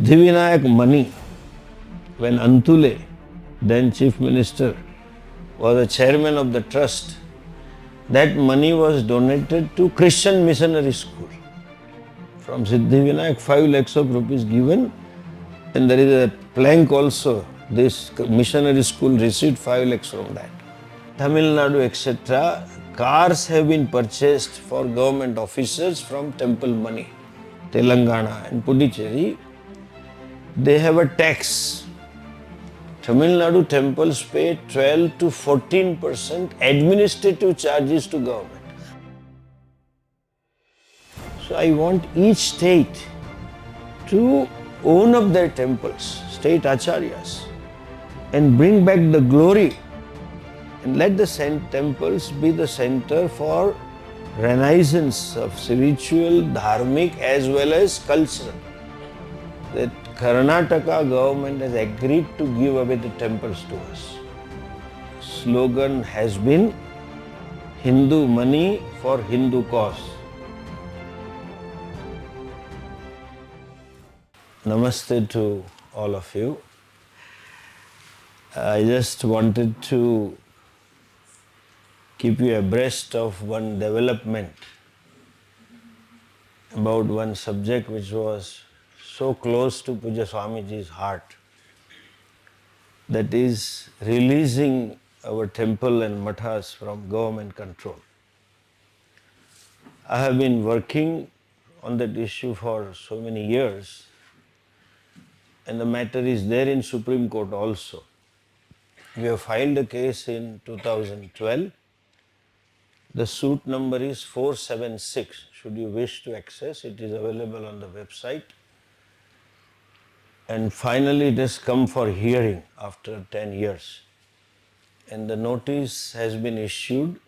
Siddhivinayak money, when Antule, then Chief Minister, was a chairman of the trust, that money was donated to Christian missionary school. From Siddhivinayak, 5 lakhs of rupees given, and there is a plank also. This missionary school received 5 lakhs from that. Tamil Nadu, etc., cars have been purchased for government officers from temple money. Telangana and Puducherry, they have a tax. Tamil Nadu temples pay 12 to 14% administrative charges to government. So I want each state to own up their temples, state acharyas, and bring back the glory, and let the temples be the center for renaissance of spiritual, dharmic as well as cultural. That Karnataka government has agreed to give away the temples to us. Slogan has been Hindu money for Hindu cause. Namaste to all of you. I just wanted to keep you abreast of one development about one subject which was so close to Puja Swamiji's heart, that is releasing our temple and mathas from government control. I have been working on that issue for so many years, and the matter is there in Supreme Court also. We have filed a case in 2012. The suit number is 476. Should you wish to access, it is available on the website. And finally it has come for hearing after 10 years. And the notice has been issued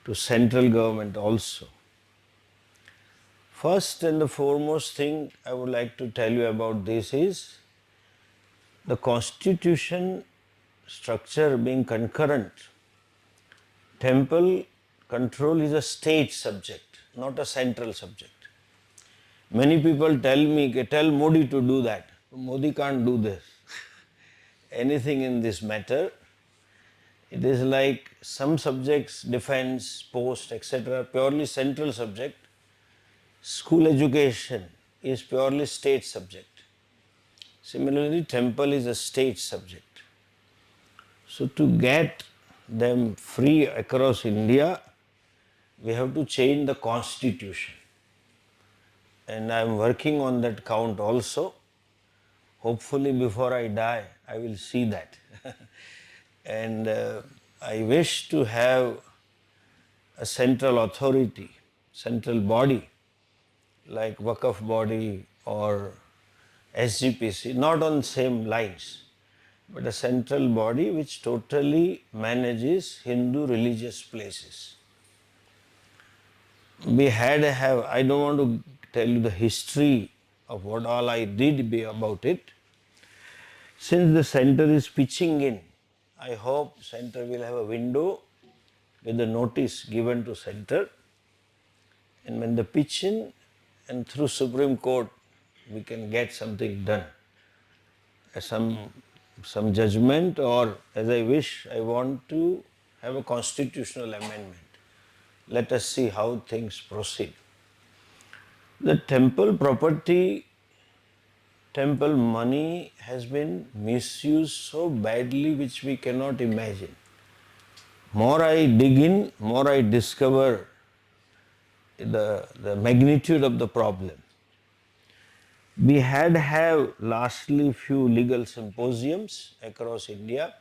to central government also. First and the foremost thing I would like to tell you about this is the constitution structure being concurrent. Temple control is a state subject, not a central subject. Many people tell me, tell Modi to do that. Modi can't do this. Anything in this matter. It is like some subjects, defense, post, etc., purely central subject. School education is purely state subject. Similarly, temple is a state subject. So to get them free across India, we have to change the constitution. And I am working on that count also. Hopefully before I die, I will see that. And I wish to have a central authority, central body, like Waqf body or SGPC, not on same lines, but a central body which totally manages Hindu religious places. We I don't want to tell you the history of what all I did about it. Since the center is pitching in, I hope center will have a window with the notice given to center, and when they pitch in and through Supreme Court we can get something done, some judgment, or as I wish, I want to have a constitutional amendment. Let us see how things proceed. The temple property, temple money has been misused so badly which we cannot imagine. More I dig in, more I discover the magnitude of the problem. We have lastly few legal symposiums across India.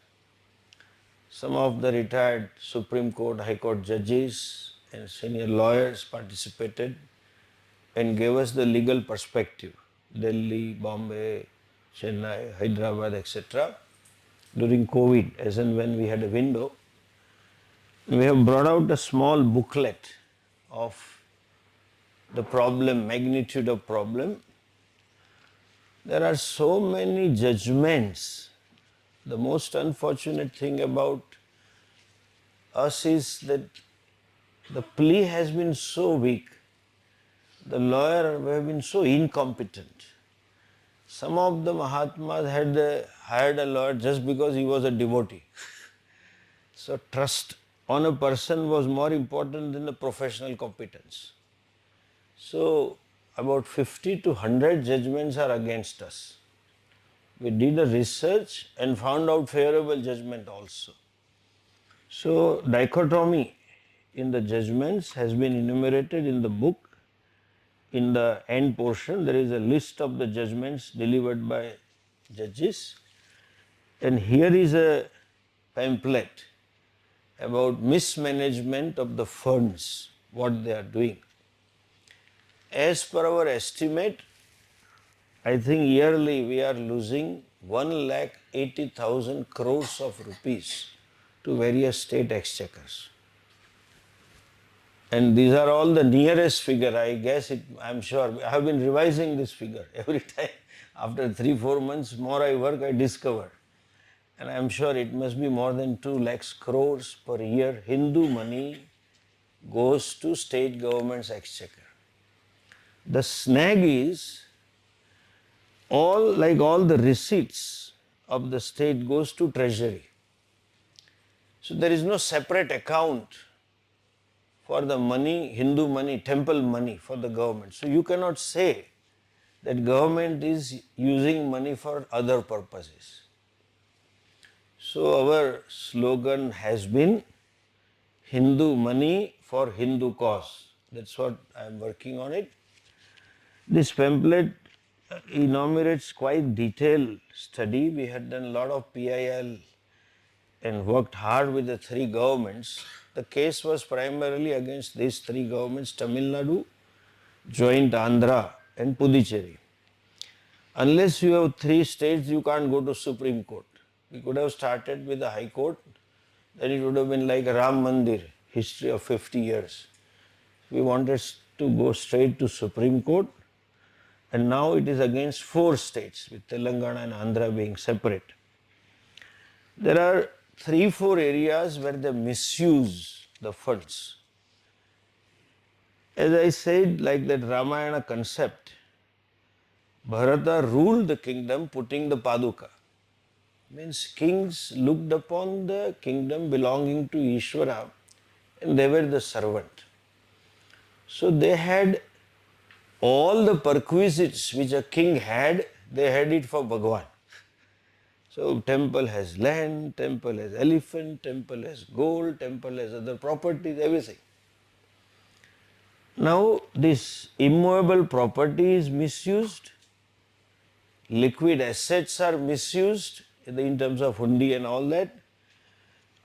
Some of the retired Supreme Court, High Court judges and senior lawyers participated and gave us the legal perspective. Delhi, Bombay, Chennai, Hyderabad, etc. during COVID, as and when we had a window. We have brought out a small booklet of the problem, magnitude of problem. There are so many judgments. The most unfortunate thing about us is that the plea has been so weak. The lawyer have been so incompetent. Some of the Mahatmas had hired a lawyer just because he was a devotee. So trust on a person was more important than the professional competence. So about 50 to 100 judgments are against us. We did a research and found out favorable judgment also. So dichotomy in the judgments has been enumerated in the book. In the end portion, there is a list of the judgments delivered by judges. And here is a pamphlet about mismanagement of the funds, what they are doing. As per our estimate, I think yearly we are losing 1,80,000 crores of rupees to various state exchequers. And these are all the nearest figure. I guess I'm sure. I have been revising this figure every time. After 3-4 months more I work, I discover. And I'm sure it must be more than 2 lakhs crores per year. Hindu money goes to state government's exchequer. The snag is all the receipts of the state goes to treasury. So there is no separate account for the money, Hindu money, temple money for the government. So you cannot say that government is using money for other purposes. So our slogan has been Hindu money for Hindu cause. That's what I am working on it. This pamphlet enumerates quite detailed study. We had done a lot of PIL and worked hard with the 3 governments. The case was primarily against these 3 governments, Tamil Nadu, joint Andhra and Puducherry. Unless you have 3 states, you can't go to Supreme Court. We could have started with the High Court, then it would have been like Ram Mandir, history of 50 years. We wanted to go straight to Supreme Court, and now it is against 4 states, with Telangana and Andhra being separate. There are 3-4 areas where they misuse the funds. As I said, like that Ramayana concept, Bharata ruled the kingdom putting the Paduka. Means kings looked upon the kingdom belonging to Ishvara and they were the servant. So they had all the perquisites which a king had, they had it for Bhagwan. So temple has land, temple has elephant, temple has gold, temple has other properties, everything. Now this immovable property is misused, liquid assets are misused in terms of hundi and all that,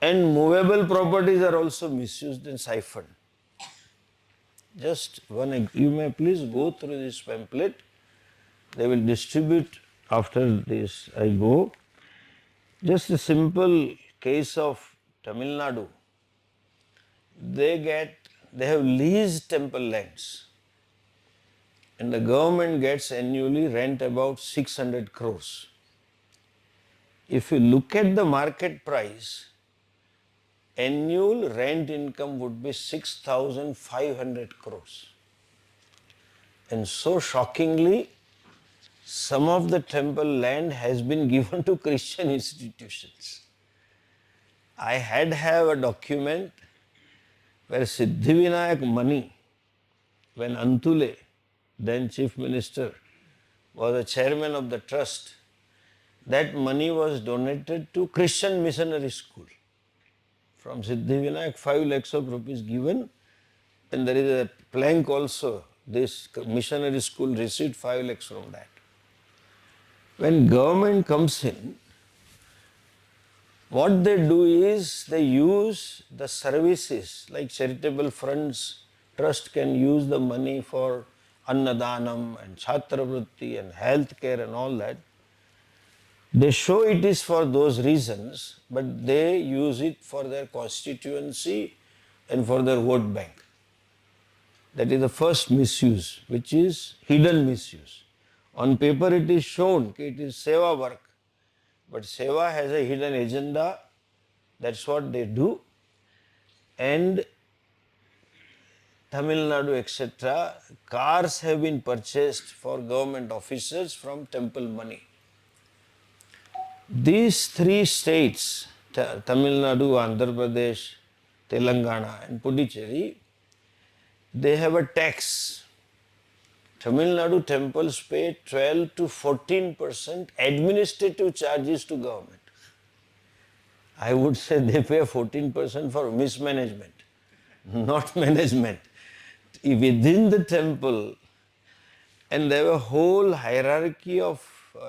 and movable properties are also misused and siphoned. Just one, you may please go through this pamphlet. They will distribute after this I go. Just a simple case of Tamil Nadu. They have leased temple lands and the government gets annually rent about 600 crores. If you look at the market price, annual rent income would be 6,500 crores. And so shockingly, some of the temple land has been given to Christian institutions. I have a document where Siddhivinayak money, when Antule, then Chief Minister, was a chairman of the trust, that money was donated to Christian missionary school. From Siddhivinayak, 5 lakhs of rupees given, and there is a plank also. This missionary school received 5 lakhs from that. When government comes in, what they do is they use the services like charitable funds, trust can use the money for Annadanam and Chhatravritti and health care and all that. They show it is for those reasons, but they use it for their constituency and for their vote bank. That is the first misuse, which is hidden misuse. On paper it is shown that it is seva work, but seva has a hidden agenda, that's what they do. And Tamil Nadu, etc., cars have been purchased for government officers from temple money. These three states, Tamil Nadu, Andhra Pradesh, Telangana and Puducherry, they have a tax. Tamil Nadu temples pay 12 to 14% administrative charges to government. I would say they pay 14% for mismanagement, not management. Within the temple, and there have a whole hierarchy of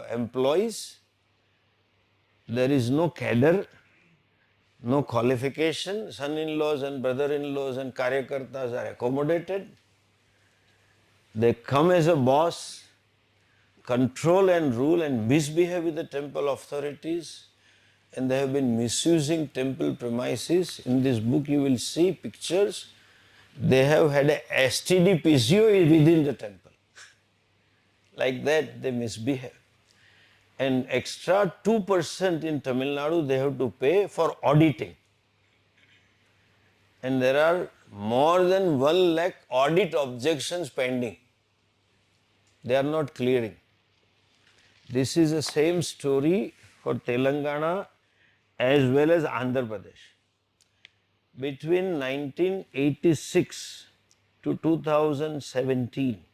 employees. There is no cadre, no qualification. Son-in-laws and brother-in-laws and karyakartas are accommodated. They come as a boss, control and rule and misbehave with the temple authorities, and they have been misusing temple premises. In this book you will see pictures. They have had a STD PCO within the temple. Like that they misbehave. And extra 2% in Tamil Nadu they have to pay for auditing. And there are more than 1 lakh audit objections pending. They are not clearing. This is the same story for Telangana as well as Andhra Pradesh. Between 1986 to 2017,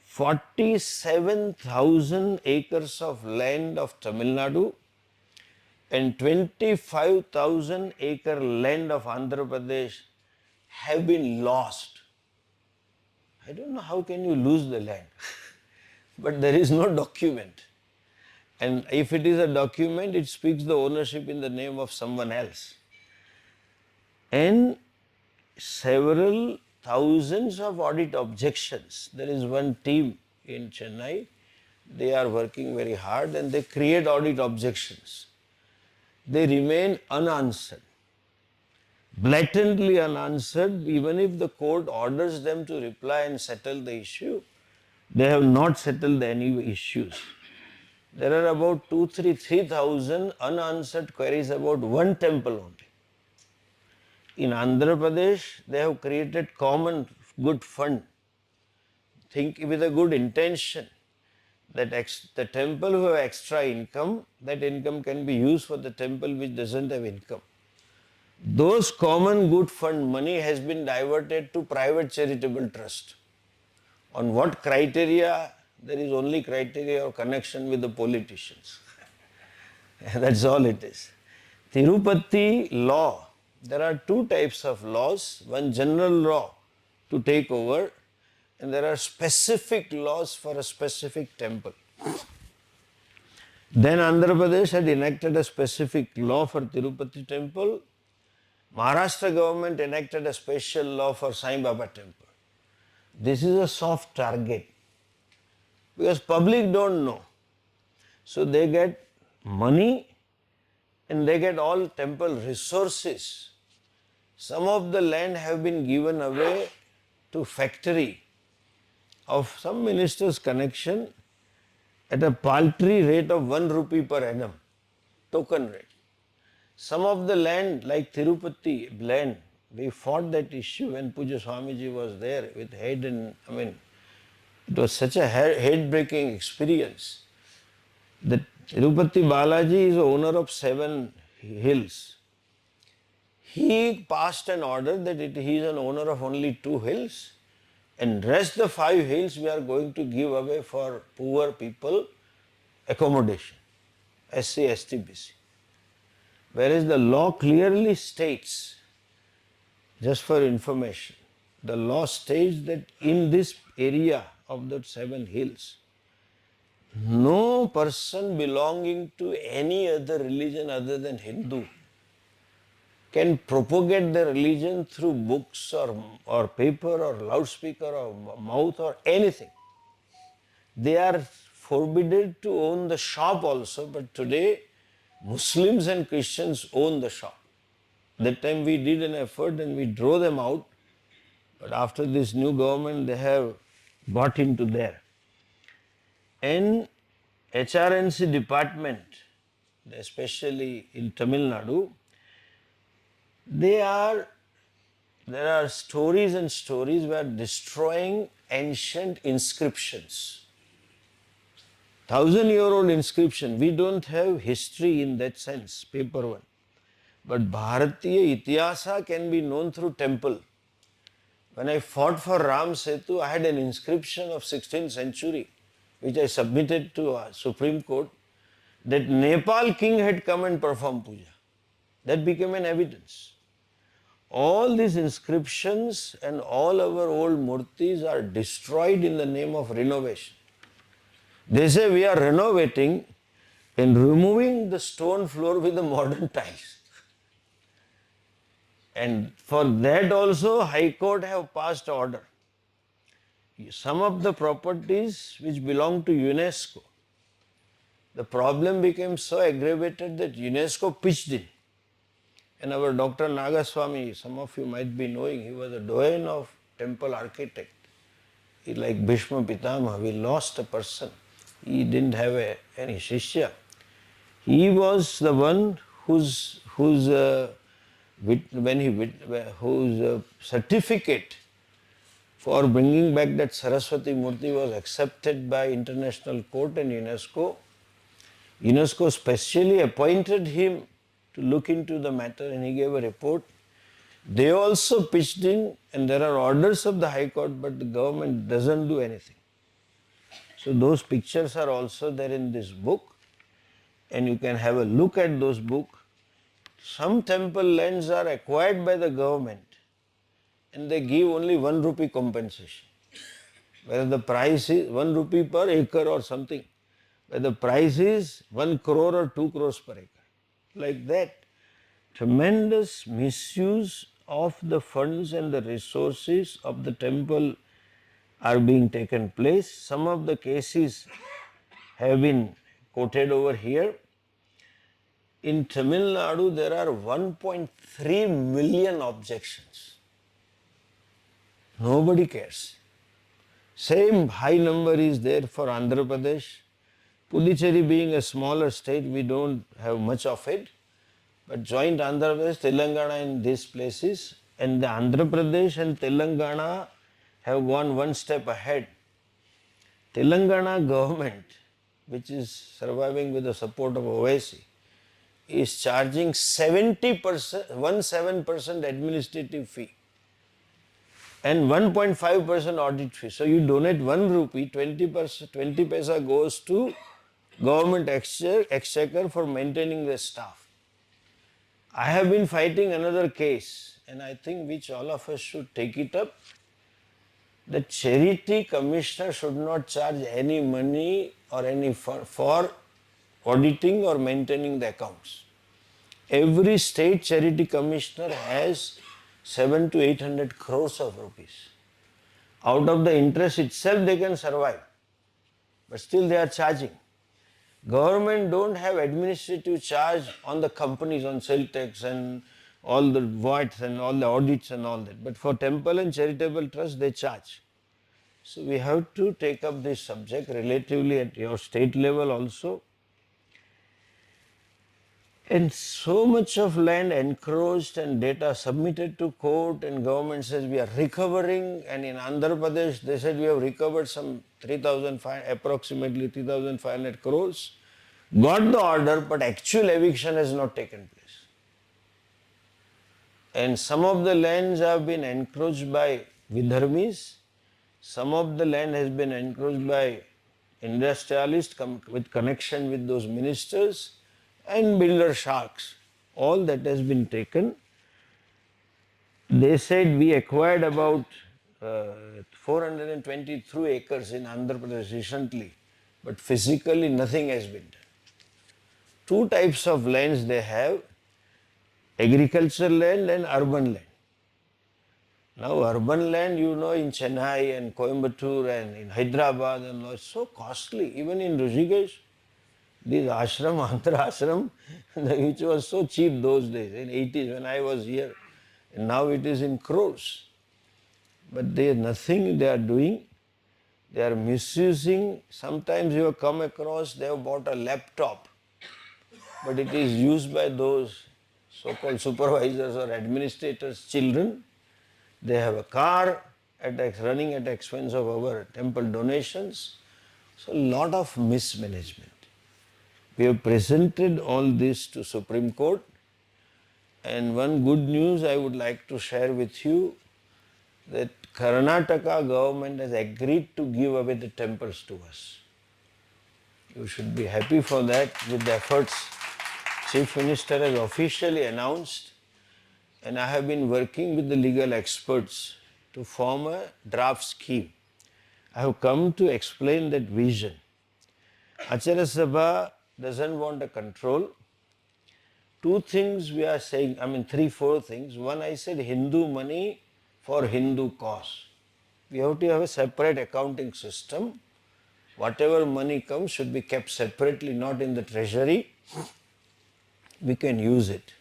47,000 acres of land of Tamil Nadu and 25,000 acre land of Andhra Pradesh have been lost. I don't know how can you lose the land, but there is no document. And if it is a document, it speaks the ownership in the name of someone else. And several thousands of audit objections. There is one team in Chennai, they are working very hard and they create audit objections. They remain unanswered, blatantly unanswered. Even if the court orders them to reply and settle the issue, they have not settled any issues. There are about 3,000 unanswered queries about one temple only. In Andhra Pradesh, they have created common good fund. Think with a good intention that the temple who have extra income, that income can be used for the temple which doesn't have income. Those common good fund money has been diverted to private charitable trust. On what criteria? There is only criteria of connection with the politicians. That's all it is. Tirupati law, there are two types of laws. One general law to take over, and there are specific laws for a specific temple. Then Andhra Pradesh had enacted a specific law for Tirupati temple. Maharashtra government enacted a special law for Sai Baba temple. This is a soft target because public don't know. So they get money and they get all temple resources. Some of the land have been given away to factory of some minister's connection at a paltry rate of 1 rupee per annum, token rate. Some of the land like Tirupati land, we fought that issue when Puja Swamiji was there with head and, it was such a head-breaking experience. The Tirupati Balaji is the owner of 7 hills. He passed an order that he is an owner of only 2 hills and rest the 5 hills we are going to give away for poor people accommodation, SC, ST, BC. Whereas the law clearly states, just for information, the law states that in this area of the 7 hills, no person belonging to any other religion other than Hindu can propagate their religion through books or paper or loudspeaker or mouth or anything. They are forbidden to own the shop also, but today Muslims and Christians own the shop. That time we did an effort and we drove them out, but after this new government they have got into there. And HRNC department, especially in Tamil Nadu, they are there are stories and stories where destroying ancient inscriptions. 1,000-year-old inscription. We don't have history in that sense, paper one. But Bharatiya Ityasa can be known through temple. When I fought for Ram Setu, I had an inscription of 16th century, which I submitted to Supreme Court, that Nepal king had come and performed puja. That became an evidence. All these inscriptions and all our old murtis are destroyed in the name of renovation. They say we are renovating and removing the stone floor with the modern tiles. And for that also High Court have passed order. Some of the properties which belong to UNESCO, the problem became so aggravated that UNESCO pitched in. And our Dr. Nagaswamy, some of you might be knowing, he was a doyen of temple architect. He like Bhishma Pitamaha, we lost a person. He didn't have any shishya. He was the one whose certificate for bringing back that Saraswati Murti was accepted by International Court and UNESCO. UNESCO specially appointed him to look into the matter and he gave a report. They also pitched in and there are orders of the High Court, but the government doesn't do anything. So those pictures are also there in this book and you can have a look at those books. Some temple lands are acquired by the government and they give only 1 rupee compensation. Whether the price is 1 rupee per acre or something, whether the price is 1 crore or 2 crores per acre. Like that, tremendous misuse of the funds and the resources of the temple are being taken place. Some of the cases have been quoted over here. In Tamil Nadu, there are 1.3 million objections. Nobody cares. Same high number is there for Andhra Pradesh. Puducherry being a smaller state, we don't have much of it. But joint Andhra Pradesh, Telangana in these places, and the Andhra Pradesh and Telangana have gone one step ahead. Telangana government, which is surviving with the support of OIC, is charging 17% administrative fee and 1.5% audit fee. So you donate 1 rupee, 20 paisa goes to government exchequer for maintaining the staff. I have been fighting another case and I think which all of us should take it up. The charity commissioner should not charge any money or any for auditing or maintaining the accounts. Every state charity commissioner has 700 to 800 crores of rupees. Out of the interest itself they can survive, but still they are charging. Government don't have administrative charge on the companies, on sale tax and all the VATs and all the audits and all that. But for temple and charitable trust, they charge. So we have to take up this subject relatively at your state level also. And so much of land encroached and data submitted to court and government says we are recovering, and in Andhra Pradesh they said we have recovered some approximately 3,500 crores. Got the order, but actual eviction has not taken place. And some of the lands have been encroached by Vidharmis, some of the land has been encroached by industrialists with connection with those ministers and builder sharks. All that has been taken. They said we acquired about 423 acres in Andhra Pradesh recently, but physically nothing has been done. Two types of lands they have, agricultural land and urban land. Now urban land, you know, in Chennai and Coimbatore and in Hyderabad and all, it's so costly. Even in Rishikesh, this ashram, Andhra ashram, which was so cheap those days, in 80s when I was here, and now it is in crores. But there is nothing they are doing. They are misusing. Sometimes you have come across, they have bought a laptop, but it is used by those so-called supervisors or administrators' children. They have a car running at the expense of our temple donations. So, a lot of mismanagement. We have presented all this to Supreme Court, and one good news I would like to share with you, that Karnataka government has agreed to give away the temples to us. You should be happy for that with the efforts Chief Minister has officially announced, and I have been working with the legal experts to form a draft scheme. I have come to explain that vision. Acharya Sabha doesn't want a control. Two things we are saying, three, four things. One, I said Hindu money for Hindu cause. We have to have a separate accounting system. Whatever money comes should be kept separately, not in the treasury. We can use it.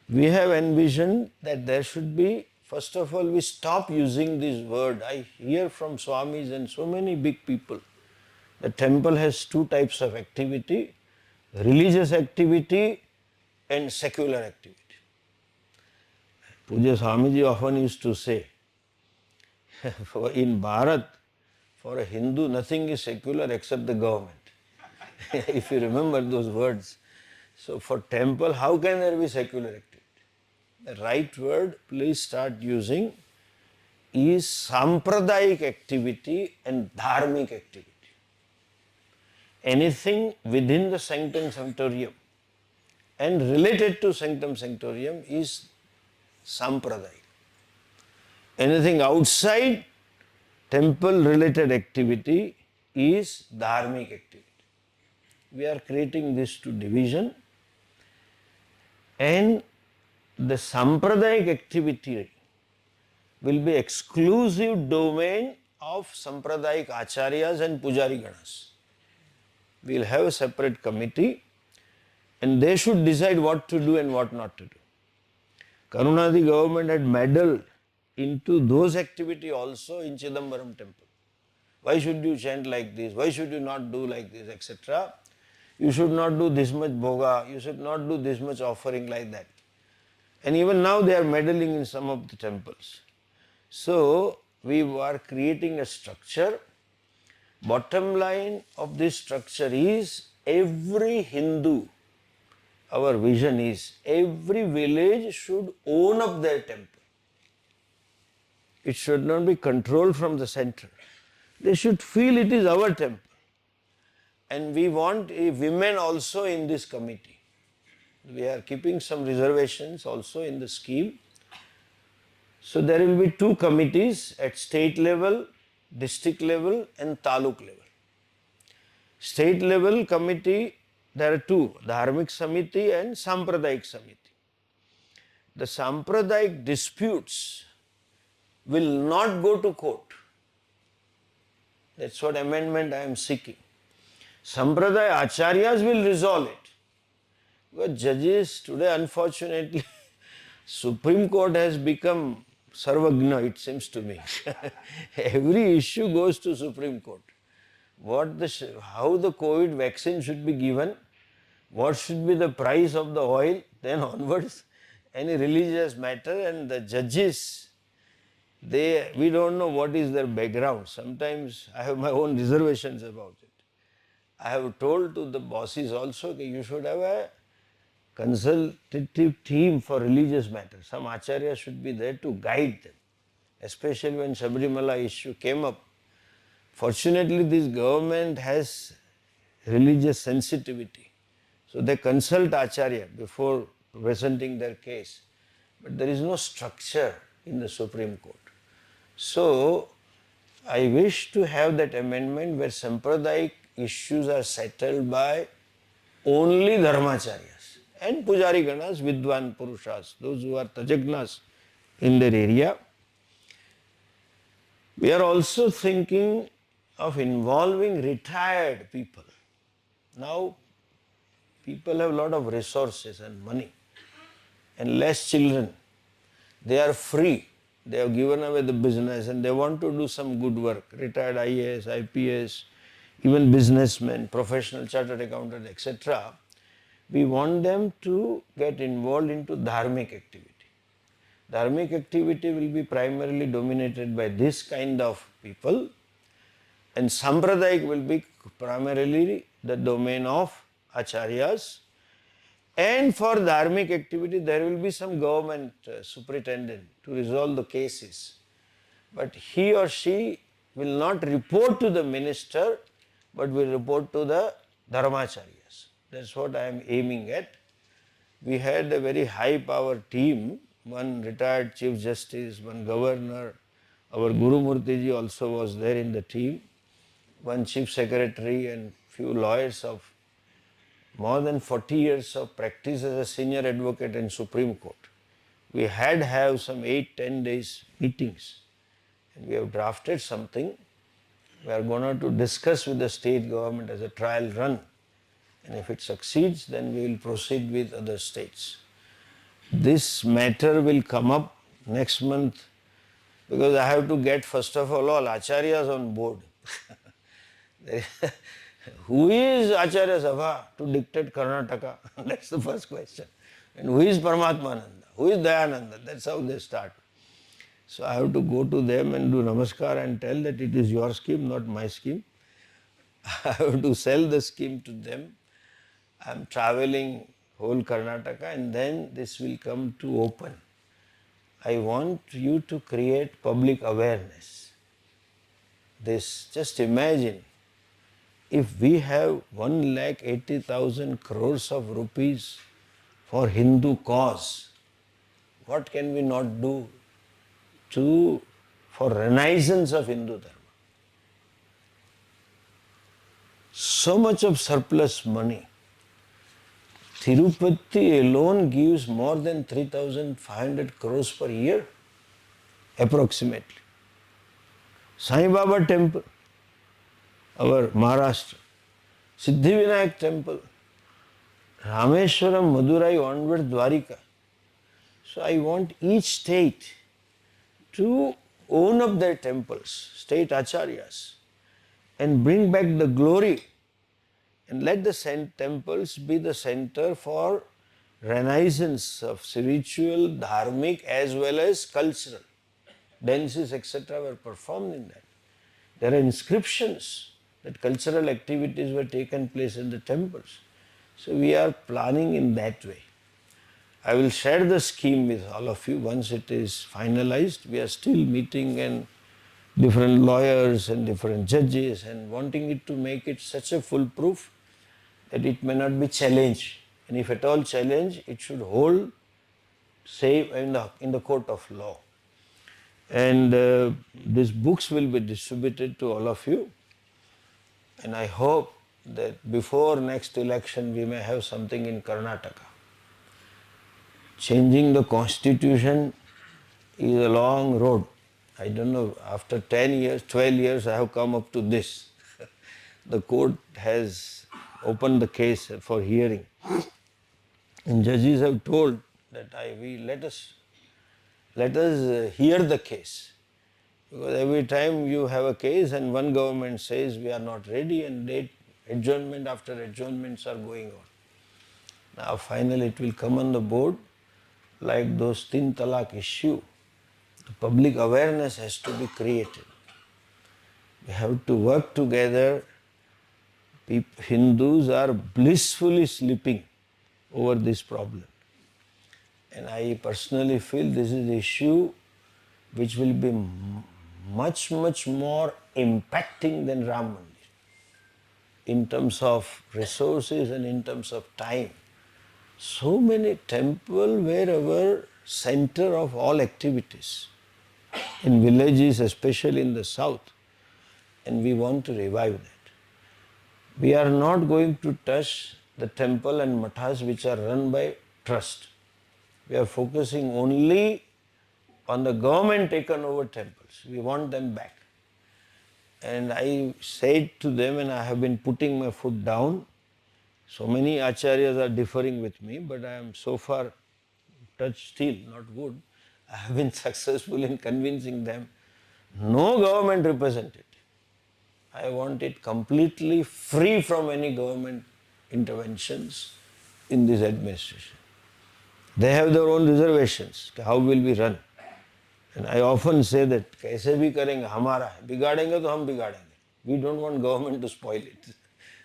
We have envisioned that there should be, first of all, we stop using this word. I hear from Swamis and so many big people. The temple has two types of activity, religious activity and secular activity. Puja Swamiji often used to say, in Bharat, for a Hindu, nothing is secular except the government. If you remember those words. So for temple, how can there be secular activity? The right word, please start using, is sampradayik activity and dharmic activity. Anything within the sanctum sanctorium and related to sanctum sanctorium is sampradayik. Anything outside temple related activity is dharmic activity. We are creating these two division, and the sampradayik activity will be exclusive domain of sampradayik acharyas and pujari ganas. We will have a separate committee and they should decide what to do and what not to do. Karunanidhi government had meddled into those activity also in Chidambaram temple. Why should you chant like this? Why should you not do like this, etc. You should not do this much bhoga, you should not do this much offering like that. And even now they are meddling in some of the temples. So we are creating a structure. Bottom line of this structure is every Hindu, our vision is every village should own up their temple. It should not be controlled from the center. They should feel it is our temple. And we want women also in this committee. We are keeping some reservations also in the scheme. So there will be two committees at state level, district level and taluk level. State level committee, there are two, Dharmik Samiti and Sampradayik Samiti. The Sampradayik disputes will not go to court. That's what amendment I am seeking. Sampradaya acharyas will resolve it. Because judges today, unfortunately, Supreme Court has become sarvagna, it seems to me. Every issue goes to Supreme Court. How the COVID vaccine should be given, what should be the price of the oil, then onwards, any religious matter, and the judges, we don't know what is their background. Sometimes I have my own reservations about it. I have told to the bosses also that you should have a consultative team for religious matters. Some acharya should be there to guide them, especially when Sabrimala issue came up. Fortunately, this government has religious sensitivity. So they consult acharya before presenting their case. But there is no structure in the Supreme Court. So I wish to have that amendment where Sampradayik issues are settled by only Dharmacharyas and Pujari Ganas, Vidwan Purushas, those who are Tajagnas in their area. We are also thinking of involving retired people. Now, people have a lot of resources and money and less children. They are free. They have given away the business and they want to do some good work. Retired IAS, IPS, even businessmen, professional chartered accountant, etc. We want them to get involved into dharmic activity. Dharmic activity will be primarily dominated by this kind of people, and Sampradayic will be primarily the domain of Acharyas. And for dharmic activity, there will be some government superintendent to resolve the cases. But he or she will not report to the minister, but will report to the dharmacharyas. That's what I am aiming at. We had a very high power team, one retired Chief Justice, one governor, our Guru Murthy ji also was there in the team, one Chief Secretary and few lawyers of more than 40 years of practice as a senior advocate in Supreme Court. We had have some 8-10 days meetings and we have drafted something. We are going to discuss with the state government as a trial run, and if it succeeds then we will proceed with other states. This matter will come up next month because I have to get first of all acharyas on board. Who is Acharya Sabha to dictate Karnataka? That's the first question. And who is Paramatmananda? Who is Dayananda? That's how they start. So I have to go to them and do namaskar and tell that it is your scheme, not my scheme. I have to sell the scheme to them. I am traveling whole Karnataka and then this will come to open. I want you to create public awareness. This, just imagine, if we have 1,80,000 crores of rupees for Hindu cause, what can we not do for renaissance of Hindu Dharma? So much of surplus money. Tirupati alone gives more than 3,500 crores per year, approximately. Sai Baba temple, our Maharashtra, Siddhivinayak temple, Rameshwaram, Madurai, onward Dwarika. So I want each state to own up their temples, state acharyas, and bring back the glory and let the temples be the center for renaissance of spiritual, dharmic as well as cultural. Dances, etc. were performed in that. There are inscriptions that cultural activities were taken place in the temples. So we are planning in that way. I will share the scheme with all of you once it is finalized. We are still meeting and different lawyers and different judges and wanting it to make it such a foolproof that it may not be challenged. And if at all challenged, it should hold, say, in the court of law. And these books will be distributed to all of you. And I hope that before next election we may have something in Karnataka. Changing the constitution is a long road. I don't know, after 10 years, 12 years I have come up to this. The court has opened the case for hearing. And judges have told that let us hear the case. Because every time you have a case and one government says we are not ready and adjournment after adjournments are going on. Now finally it will come on the board like those Tin Talaq issue. The public awareness has to be created. We have to work together. Hindus are blissfully sleeping over this problem. And I personally feel this is an issue which will be much, much more impacting than Ram Mandir in terms of resources and in terms of time. So many temples were our center of all activities in villages, especially in the south, and we want to revive that. We are not going to touch the temple and mathas which are run by trust. We are focusing only on the government taken over temples. We want them back. And I said to them, and I have been putting my foot down, so many acharyas are differing with me, but I am so far touch still, not good. I have been successful in convincing them, no government representative. I want it completely free from any government interventions in this administration. They have their own reservations. How will we run? And I often say that कैसे भी करेंगे हमारा है, बिगाड़ेंगे तो हम बिगाड़ेंगे. We don't want government to spoil it.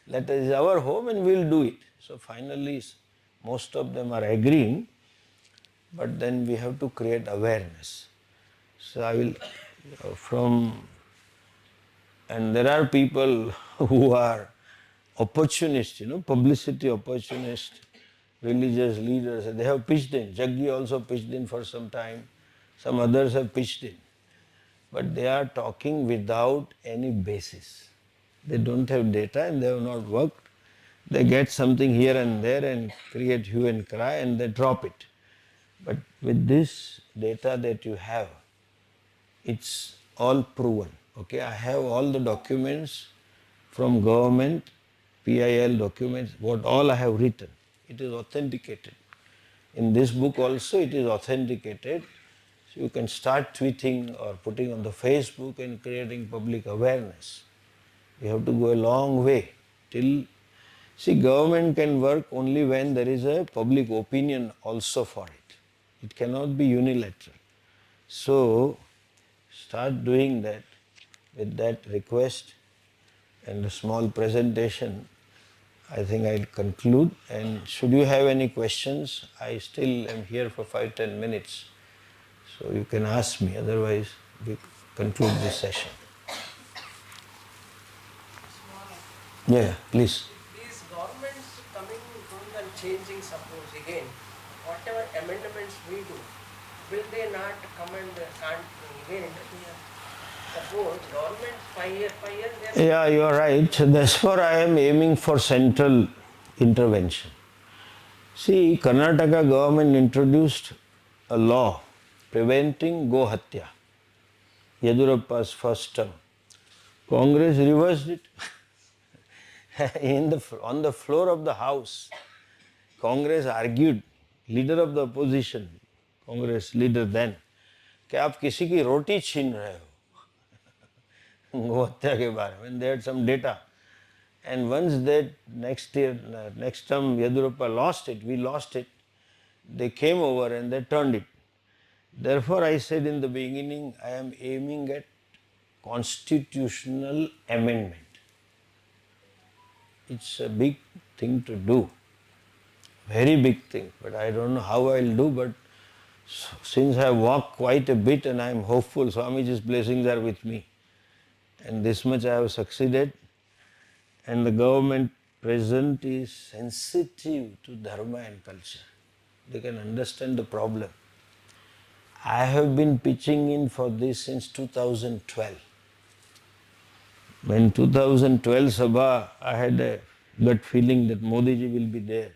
That is our home and we'll do it. So finally, most of them are agreeing, but then we have to create awareness. So I will, and there are people who are opportunists, publicity opportunists, religious leaders, they have pitched in. Jaggi also pitched in for some time. Some others have pitched in. But they are talking without any basis. They don't have data and they have not worked. They get something here and there and create hue and cry and they drop it. But with this data that you have, it's all proven. Okay, I have all the documents from government, PIL documents, what all I have written. It is authenticated. In this book also it is authenticated. So you can start tweeting or putting on the Facebook and creating public awareness. You have to go a long way till, see, government can work only when there is a public opinion also for it. It cannot be unilateral. So start doing that with that request and a small presentation. I think I'll conclude, and should you have any questions, I still am here for 5-10 minutes. So you can ask me, otherwise we conclude this session. Yeah, please. These governments coming and changing, suppose again, whatever amendments we do, will they not come and can't again interfere? Suppose government 5 years, yeah, you are right. Therefore, I am aiming for central intervention. See, Karnataka government introduced a law preventing Go Hatya. Yedurappa's first term. Congress reversed it. On the floor of the house, Congress argued, leader of the opposition, Congress leader then, कि आप किसी की रोटी छीन रहे हो गो हत्या के बारे में. They had some data. And once that next term Yedurappa lost it, we lost it, they came over and they turned it. Therefore, I said in the beginning, I am aiming at constitutional amendment. It's a big thing to do, very big thing, but I don't know how I'll do, but since I have walked quite a bit and I am hopeful, Swamiji's blessings are with me, and this much I have succeeded, and the government present is sensitive to dharma and culture. They can understand the problem. I have been pitching in for this since 2012. When 2012 Sabha, I had a gut feeling that Modi ji will be there.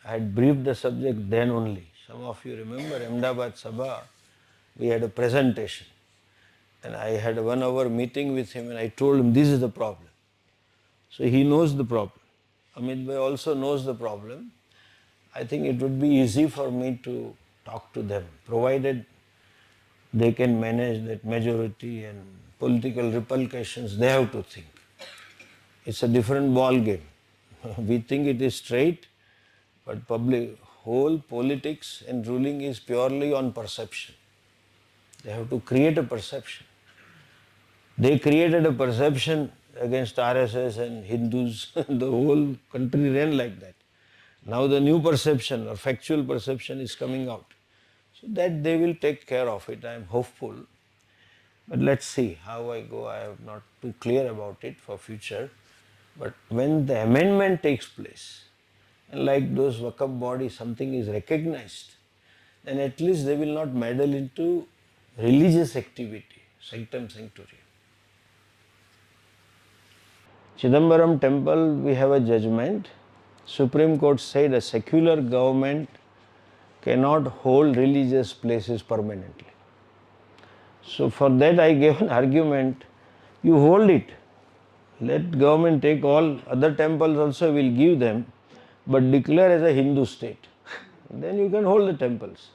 I had briefed the subject then only. Some of you remember Ahmedabad Sabha, we had a presentation. And I had a 1 hour meeting with him and I told him this is the problem. So he knows the problem. Amit Bhai also knows the problem. I think it would be easy for me to talk to them, provided they can manage that majority and political repercussions, they have to think. It's a different ball game. We think it is straight, but whole politics and ruling is purely on perception. They have to create a perception. They created a perception against RSS and Hindus. The whole country ran like that. Now the new perception or factual perception is coming out. So that they will take care of it. I am hopeful. But let's see how I go. I am not too clear about it for future. But when the amendment takes place, and like those Waqf bodies, something is recognized, then at least they will not meddle into religious activity, sanctum sanctorum. Chidambaram temple, we have a judgment. Supreme Court said a secular government cannot hold religious places permanently. So for that I gave an argument, you hold it. Let government take all other temples also, will give them, but declare as a Hindu state. Then you can hold the temples.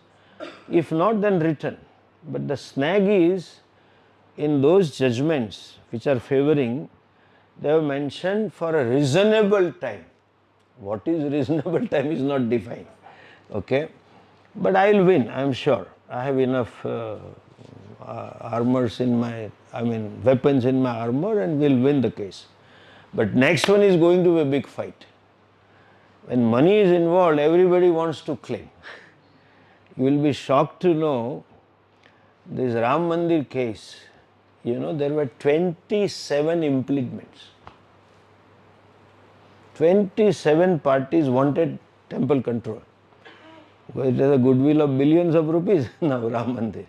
If not, then return. But the snag is, in those judgments which are favoring, they have mentioned for a reasonable time. What is reasonable time is not defined. Okay? But I will win, I am sure. I have enough armors in my, weapons in my armor, and will win the case. But next one is going to be a big fight. When money is involved, everybody wants to claim. You will be shocked to know this Ram Mandir case, there were 27 impediments. 27 parties wanted temple control. Because it has a goodwill of billions of rupees now, Ram Mandir.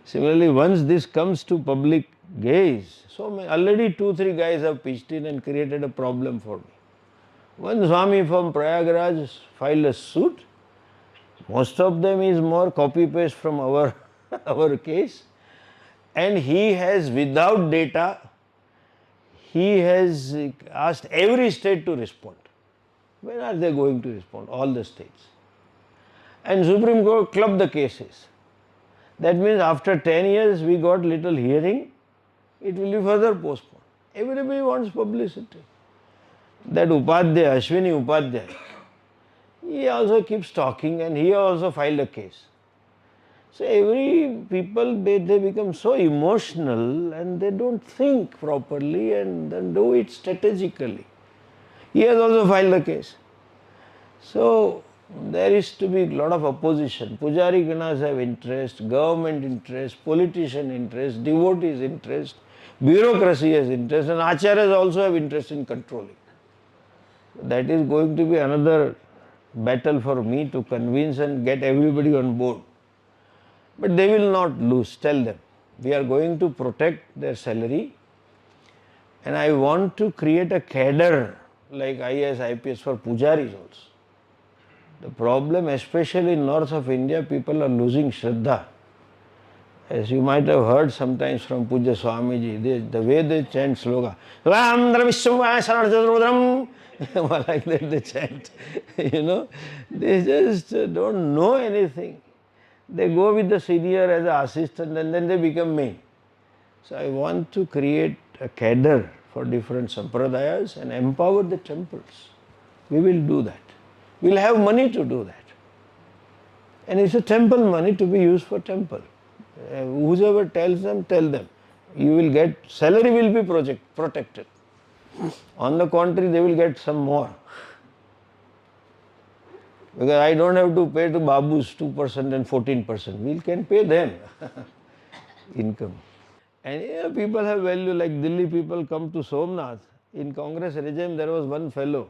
Similarly, once this comes to public gaze, already 2-3 guys have pitched in and created a problem for me. One Swami from Prayagraj filed a suit. Most of them is more copy-paste from our, our case. And he has, without data, he has asked every state to respond. When are they going to respond? All the states. And Supreme Court clubbed the cases. That means after 10 years we got little hearing, it will be further postponed. Everybody wants publicity. That Upadhyay, Ashwini Upadhyay, he also keeps talking and he also filed a case. So every people, they become so emotional and they don't think properly and then do it strategically. He has also filed a case. So there is to be a lot of opposition. Pujari Ganas have interest, government interest, politician interest, devotees interest, bureaucracy has interest, and acharyas also have interest in controlling. That is going to be another battle for me to convince and get everybody on board. But they will not lose, tell them. We are going to protect their salary, and I want to create a cadre like IAS, IPS for pujaris also. The problem, especially in north of India, people are losing Shraddha. As you might have heard sometimes from Puja Swamiji, the way they chant sloga, Ramdra Vishwam like that they chant. They just don't know anything. They go with the senior as an assistant and then they become main. So I want to create a cadre for different sampradayas and empower the temples. We will do that. We will have money to do that. And it's a temple money to be used for temple. Whoever tells them, tell them. You will get, salary will be protected. On the contrary, they will get some more. Because I don't have to pay to Babus 2% and 14%. We can pay them income. And people have value, like Delhi people come to Somnath. In Congress regime, there was one fellow.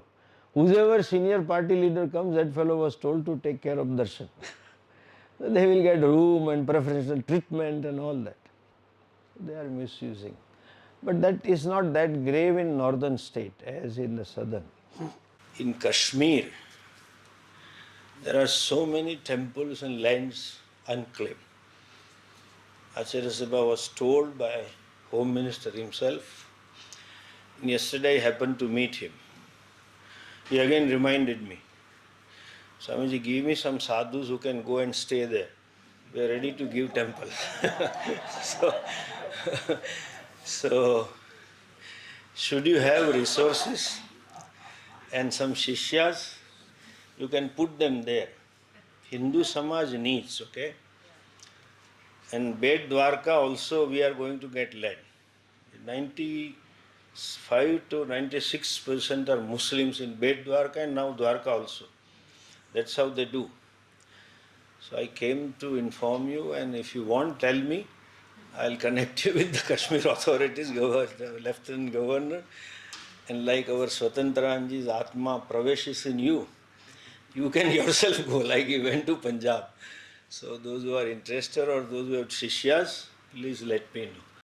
Whoever senior party leader comes, that fellow was told to take care of darshan. They will get room and preferential treatment and all that. They are misusing. But that is not that grave in northern state as in the southern. In Kashmir, there are so many temples and lands unclaimed. Acharya Sabha was told by Home Minister himself. And yesterday I happened to meet him. He again reminded me, Swamiji, give me some sadhus who can go and stay there. We are ready to give temple. so, should you have resources and some shishyas, you can put them there. Hindu Samaj needs, okay? And Bet Dwarka also we are going to get land. 95 to 96% are Muslims in Bet Dwarka and now Dwarka also. That's how they do. So I came to inform you, and if you want, tell me. I'll connect you with the Kashmir authorities, Lieutenant Governor. And like our Swatantranji's Atma Pravesh is in you, you can yourself go, like he went to Punjab. So those who are interested or those who have shishyas, please let me know.